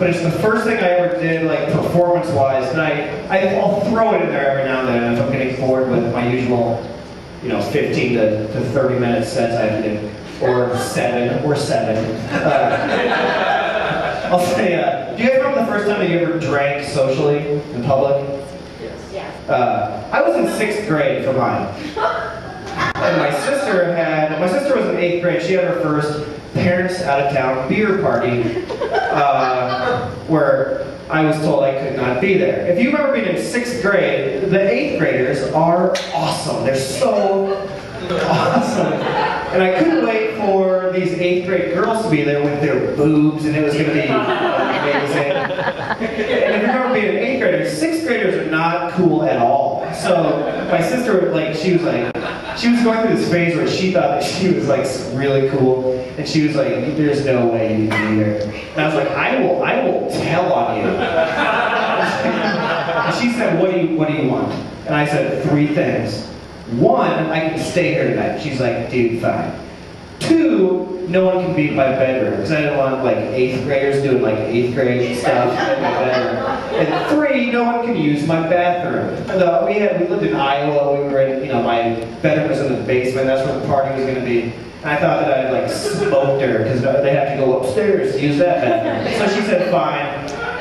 but it's the first thing I ever did, like performance-wise, and I'll throw it in there every now and then if I'm getting bored with my usual, 15 to 30 minute sets I have to do, or seven. I'll say, do you guys remember the first time that you ever drank socially in public? Yes. Yeah. I was in 6th grade for mine. And my sister was in 8th grade. She had her first parents out of town beer party where I was told I could not be there. If you remember being in 6th grade, the 8th graders are awesome. They're so awesome. And I couldn't wait for these 8th grade girls to be there with their boobs, and it was going to be amazing. And if you remember being an 8th grader, 6th graders are not cool at all. So my sister, she was going through this phase where she thought that she was really cool, and she was like, "There's no way you can be here." And I was like, "I will tell on you." And she said, "What do you want?" And I said, 3 things. 1, I can stay here tonight. She's like, "Dude, fine." 2, no one can beat my bedroom, because I didn't want 8th graders doing 8th grade stuff in my bedroom. And 3, no one can use my bathroom. We lived in Iowa. We were in, my bedroom was in the basement. That's where the party was going to be. And I thought that I'd smoked her because they have to go upstairs to use that bathroom. So she said fine.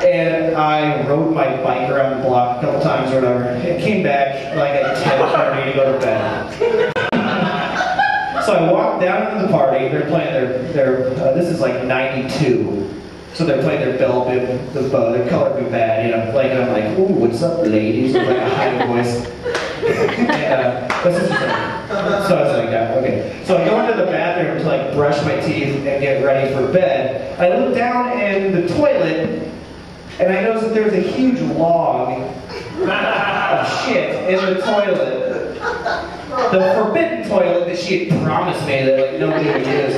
And I rode my bike around the block a couple times or whatever, and came back at 10:30 to go to bed. So I walked down to the party. They're playing this is 92. So they're playing their bell bib, the bow. Their color be bad, and I'm like, "Ooh, what's up, ladies?" With a high voice. And what's this thing? So I was like, yeah, okay. So I go into the bathroom to brush my teeth and get ready for bed. I look down in the toilet, and I noticed that there was a huge log of shit in the toilet. The forbidden toilet that she had promised me that nobody would use.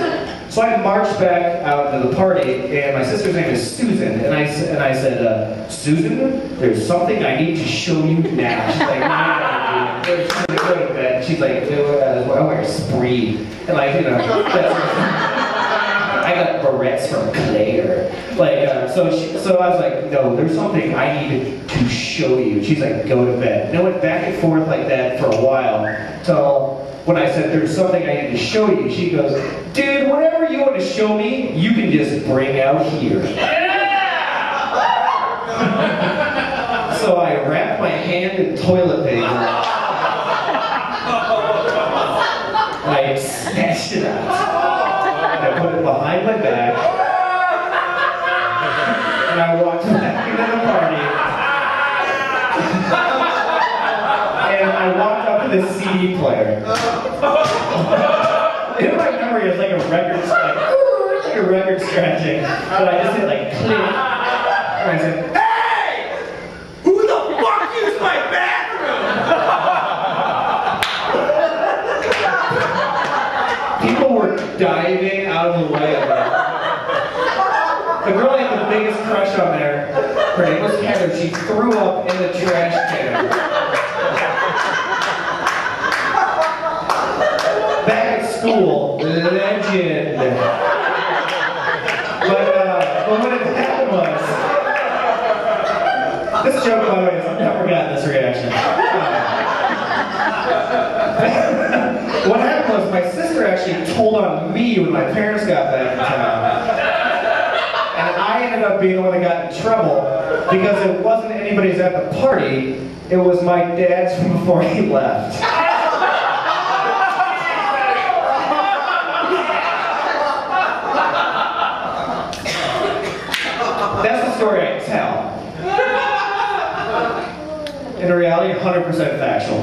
So I marched back out to the party, and my sister's name is Susan, and I said, "Susan, there's something I need to show you now." She's like, "Nah, dude, go to bed." She's like, "I wear a spree," and I got barrettes from Claire. So I was like, "No, there's something I needed to show you." She's like, "Go to bed." And I went back and forth like that for a while, till when I said, "There's something I need to show you," she goes, "Dude, whatever you want to show me, you can just bring out here." So I wrapped my hand in toilet paper, and I snatched it out. I put it behind my back, and I walked back into the party, and I walked up to the CD player. In my memory, it's like a record scratching, but I just hit click, and I said, "Hey! Who the fuck used my bathroom?" People were diving out of the way of it. The girl I had the biggest crush on there, her name was Heather, she threw up in the trash can. Back at school, legend. But what had happened was, this joke, by the way, I've never forgotten this reaction. What happened was my sister actually told on me when my parents got back in town. And I ended up being the one that got in trouble because it wasn't anybody's at the party, it was my dad's from before he left. That's the story I tell. In reality, 100% factual.